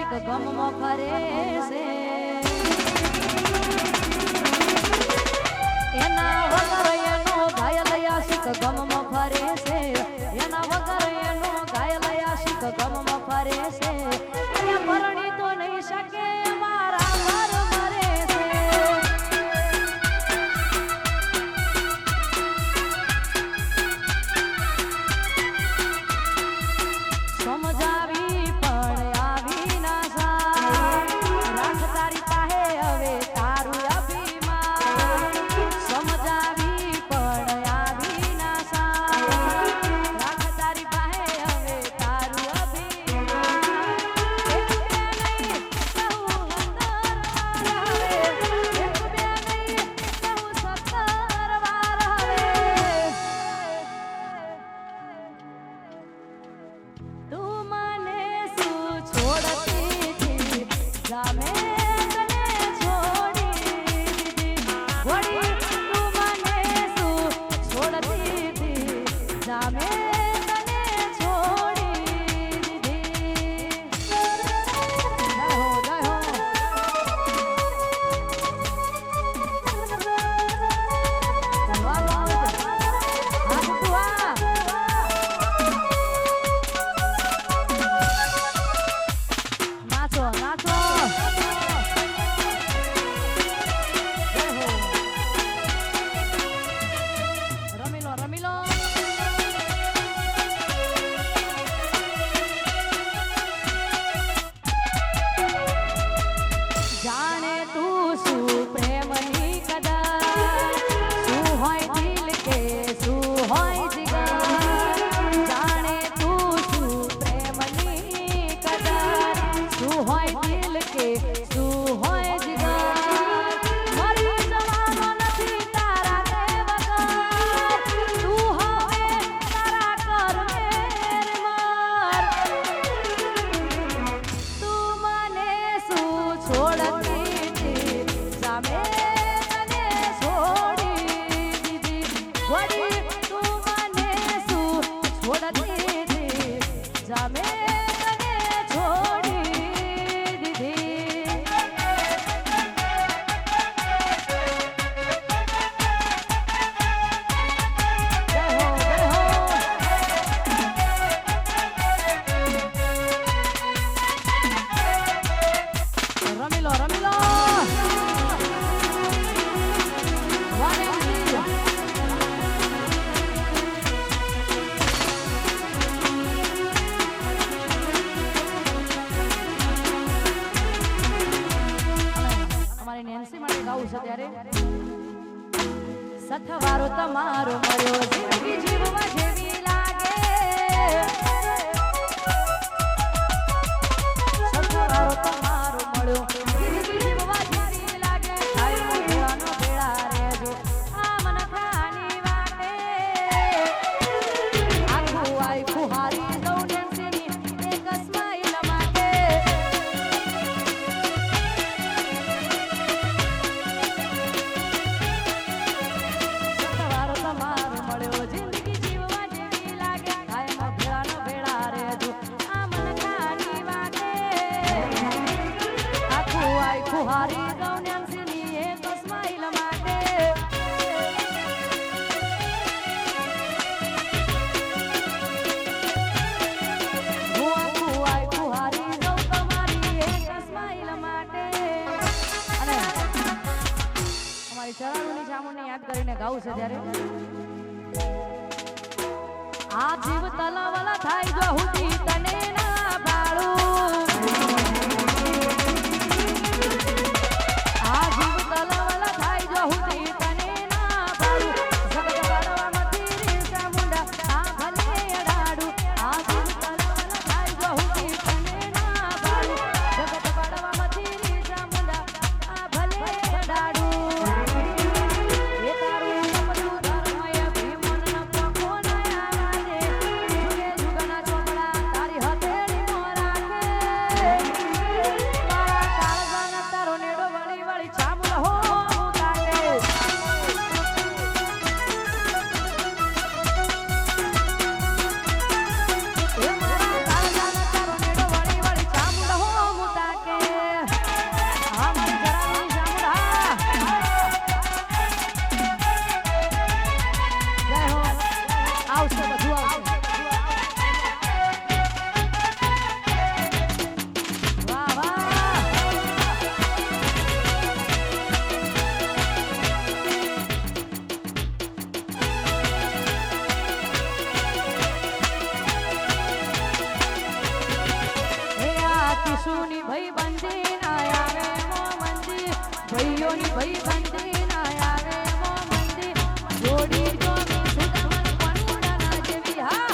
આશિક ગમમો ફરે છે એના વગર એનો ઘાયલ આશિક ગમમો ફરે છે એના વગર એનો ઘાયલ આશિક ગમમો ફરે છે અને પરણી તો નહીં શકે મારા ઘર મરે છે સમજાવી પણ આવી ના રાખ તારી પાસે હવે તારું અભિમાન સમજાવી પણ આવી ના રાખ તારી પાસે હવે તારું અભિમાન એક બે નહીં સૌ 17 વાર હવે તું મને શું છોડતી થી જામે તને છોડી દીધી વળી તું મને શું છોડતી થી જામે તને છોડી દીધી જય હો વાહ વાહ આ તું આ નાચો નાચો જય હો રમી લો રમી લો જાણે તું શું પ્રેમની કદર શું હોય દિલ કે શું હોય જીગર જાણે તું શું પ્રેમની કદર શું હોય દિલ કે શું હોય જીગર મરી જવાનો નથી તારા તે વગર તું હવે તારા કર મેર મર તું મને શું છોડતી થી સામે તને છોડી દીધી વળી તું મને શું છોડતી થી સામે તને છોડી દીધી જય હો રમી લો રમી લો One and two. અમારી નેન્સી માટે ગાવું છે ત્યારે સથવારો તમારો મળ્યો જિંદગી જીવવા જેવી લાગે સથવારો તમારો મળ્યો જિંદગી જીવવા જેવી લાગે કાયમો ભેળાનો ભેળા રહેજો આ મન ખાની વાટે આખું આખું હારી દઉં નેન્સીની એક સ્માઈલ માટે સથવારો તમારો મળ્યો જિંદગી જીવવા જેવી લાગે કાયમો ભેળાનો ભેળા રહેજો આ મન ખાની વાટે આખું આખું હારી દઉં નેન્સીની એક સ્માઈલ માટે હું આખું આખું હારી દઉં તમારી એક સ્માઈલ માટે અને અમારી ચરાણુની જામુનને યાદ કરીને ગાવું છે ત્યારે આ જીવ તલાવલા થાય જો હુતી તને ના ભાળું આ જીવ તલાવલા થાય જો હુતી તને ના ભાળું જગત પાડવામાંથી રીસા મુંડા આ ભલે અડાડું આ જીવ તલાવલા થાય જો હુતી તને ના ભાળું જગત પાડવામાંથી રીસા મુંડા આ ભલે અડાડું એ તારું સપનું ધર્મય ભીમન ન પકો નયા વાજે જુગે જુગના ચોપડા તારી હથે આવશે બધું આવશે વાહ વાહ હે આ કિશુની ભાઈ બંધી ના આવે મો મંદી ભાઈઓની ભાઈ બંધી ના આવે મો મંદી જોડી જો સુદામન પનુડાના જેવી હા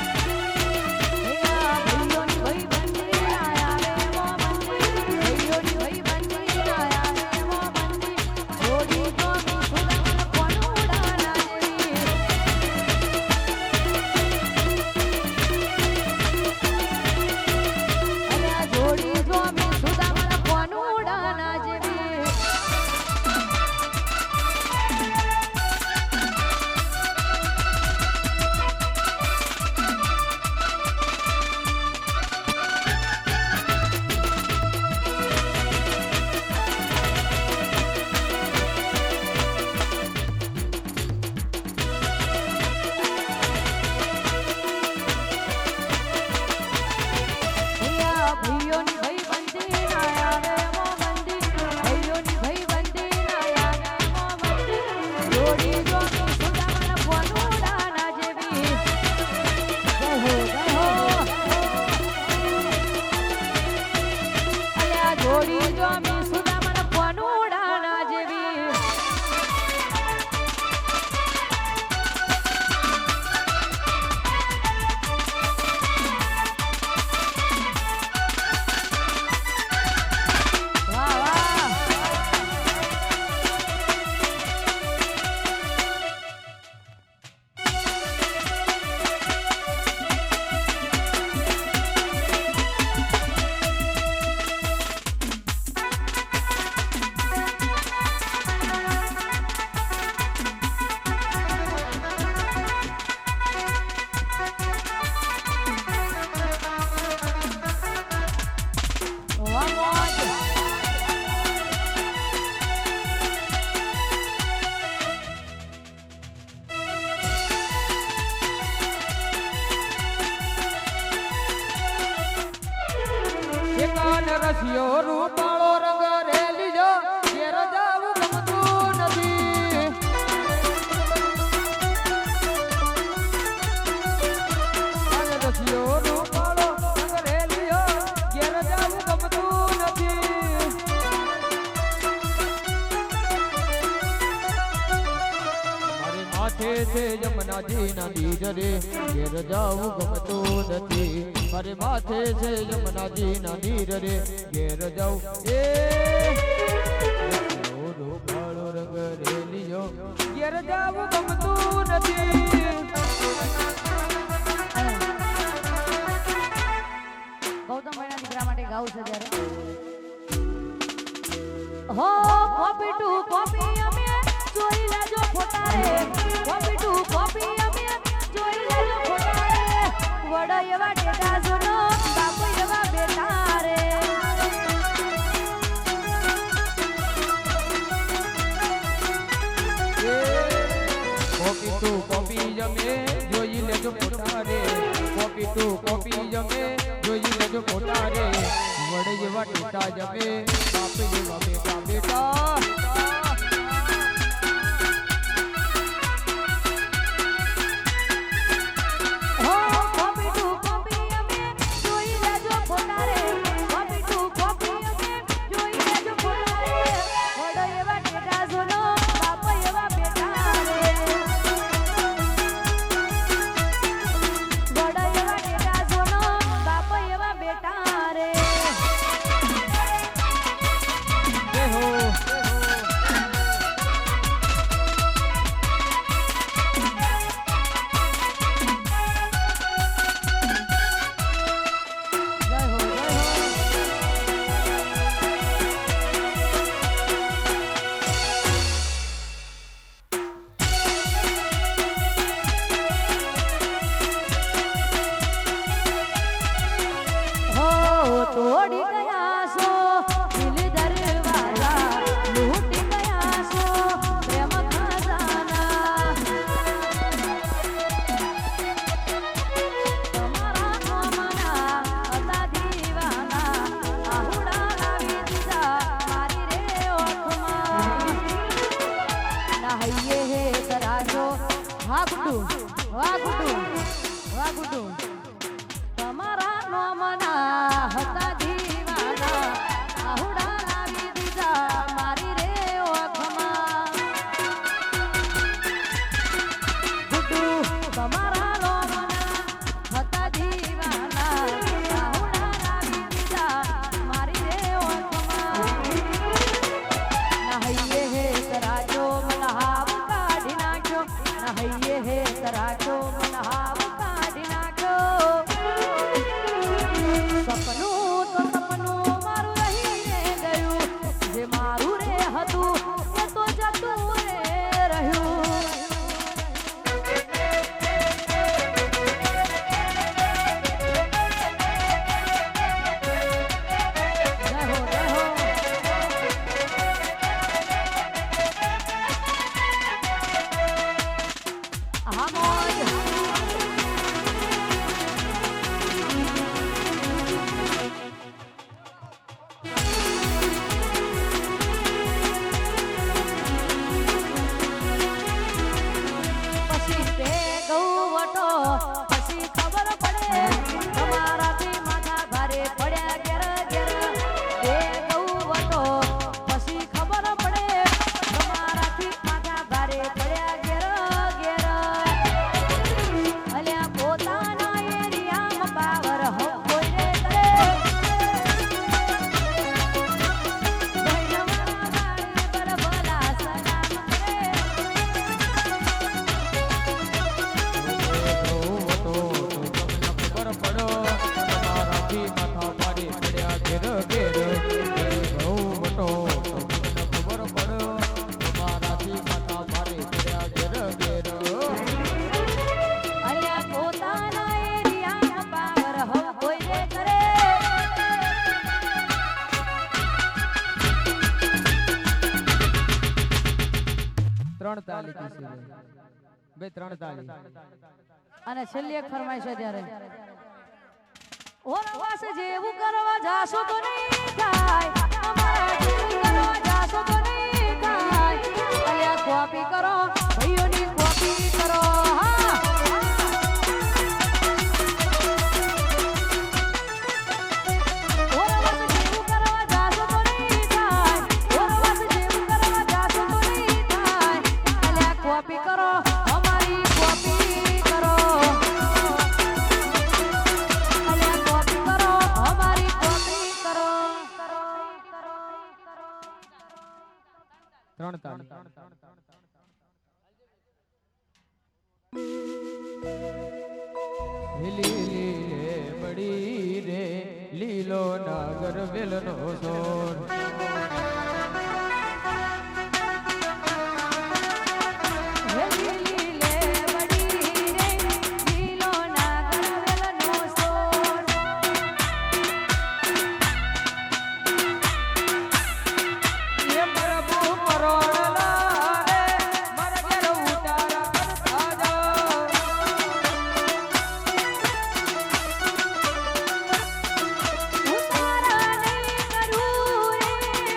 હે આ ભાઈઓની ભાઈ બંધી ના આવે મો મંદી ભાઈઓની ભાઈ બંધી ના આવે મો મંદી જોડી જો સુદામન પનુડાના જેવી જોડી જો મેં સુદામન પનુડાના જેવી ભાઈઓની ભાઈ બંધી ના આવે મો મંદી ભાઈઓની ભાઈ બંધી ના આવે મો મંદી જોડી જો સુદામન પનુડાના જેવી જય હો અલ્યા જોડી જો સુદામન પનુડાના જેવી વાહ વાહ વાહ મોજ એકાન રસિયો રૂપાળો રંગ રેલીજો ઘેર જાવું ગમતું નથી આન રસિયો રૂપાળો રંગ રેલીયો ઘેર જાવું ગમતું નથી મારે માથે છે યમુનાજી ના નીર રે ઘેર જાવું ગમતું નથી મારે માથે છે યમુનાજી ના નીર રે ઘેર જાઉં એ રૂપાળો રંગ રેલીયો ઘેર જાવું ગમતું નથી ગૌતમ ભાઈના દીકરા માટે ગાવું છે ત્યારે હો કોપી ટુ કોપી અમે જોઈ લેજો ફોટા રે કોપી ટુ કોપી અમે જોઈ લેજો ફોટા રે વડો એવા ડેટા જોનો બાપુ એવા બેટા રે કોપી ટુ કોપી જમે જોઈ લેજો ફોટા રે કોપી ટુ કોપી જમે જોઈ લેજો ફોટા રે વડે જેવા ટેટા જમે બાપ જેવા બેટા બેટા હો કોપી ટુ કોપી અમે જોઈ લેજો ફોટા રે કોપી ટુ કોપી અમે જોઈ લેજો ફોટા રે વડો એવા ડેટા જોનો બાપુ એવા બેટા રે વડો એવા ડેટા જોનો બાપુ એવા બેટા રે જય હો વાહ ગુડ્ડુ વાહ ગુડ્ડુ વાહ ગુડ્ડુ તમારા નોમના હતા દીવાના આહુડા લાવી દીધા મારી રે ઓખમાં ગુડ્ડુ તમારા નોમના હતા દીવાના આહુડા લાવી દીધા મારી રે ઓખમાં નહૈયે હે તરાજો મનહાવ કાઢી નાખ્યો નહૈયે હે તરાજો મનહાવ કાઢી નાખ્યો સપનું તો સપનું મારું રહીને ગયું જે મારું રે હતું એ તો જતું રે રહ્યું હા મોજ પછી તે ગૌવટો પછી ખબર પડે તમારાથી માથા ભારે પડ્યા ઘેર ઘેર તે ગૌવટો પછી ખબર પડે તમારાથી માથા ભારે પડ્યા ઘેર ઘેર અલ્યા પોતાના એરિયામાં પાવર હો કોઈ રે કરે ભૈરવના ગાડી પર ભલા સલામ કરે ખબર પડો તમારાથી માથા ભારે પડ્યા ઘેર ઘેર વટો ખબર પડો તમારાથી માથા ભારે પડ્યા ઘેર ઘેર અલ્યા પોતાના એરિયામાં પાવર હો કોઈ રે કરે ત્રણ તાલી કીધી બે ત્રણ તાલી અને છેલ્લી એક ફરમાઈશ છે ત્યારે ઓરવાસ જેવું કરવા જાશો તો નહીં થાય અમારા જેવું કરવા જાશો તો નહીં થાય અલ્યા કોપી કરો ભાઈઓની કોપી કરો હા ઓરવાસ જેવું કરવા જાશો તો નહીં થાય ઓરવાસ જેવું કરવા જાશો તો નહીં થાય અલ્યા કોપી કરો અમારી કોપી કરો અલ્યા કોપી કરો અમારી કોપી કરો ત્રણ તાલી લીલી રે બડી રે લીલો નાગર વેલનો સોર હે લીલી લે બડી રે લીલો નાગર વેલનો સોર એ પ્રભુ કરોડલા રે મર ઘેર ઉતાર કરતા જાઓ ઉતારા નહીં કરું રે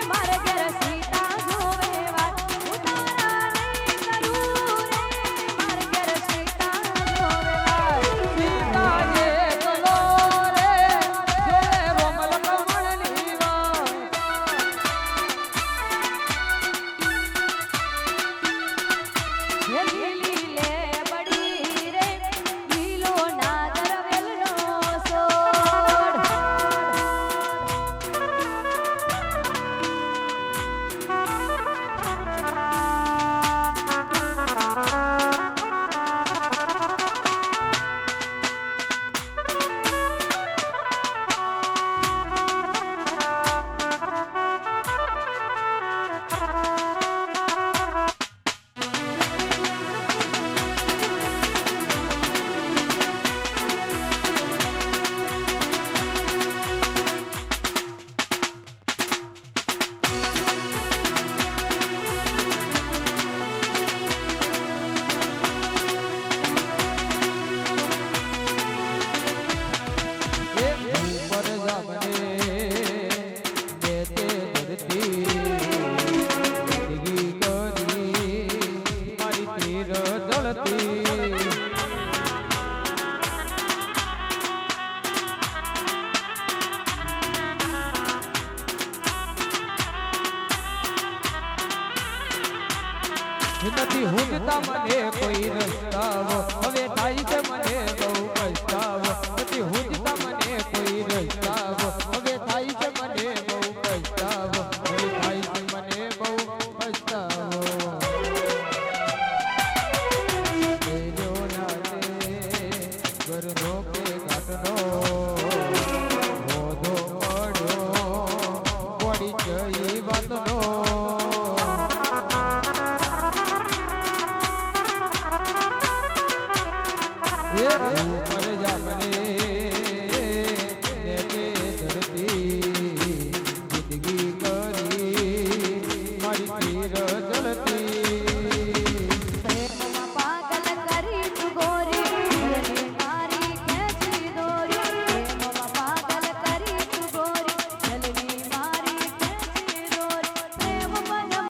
નથી હુજતા મને કોઈ રસ્તાઓ હવે થાય છે મને બહુ પસ્તાવો નથી હુજતા મને કોઈ રસ્તાઓ હવે થાય છે મને બહુ પસ્તાવો હવે થાય છે મને બહુ પસ્તાવો તેજો નાતે ઘરનો કે ઘાટનો હોદો પડ્યો પડી જઈ વાતનો ઉપર જા મને લેકે ધરતી જિંદગી કરી મારી પીર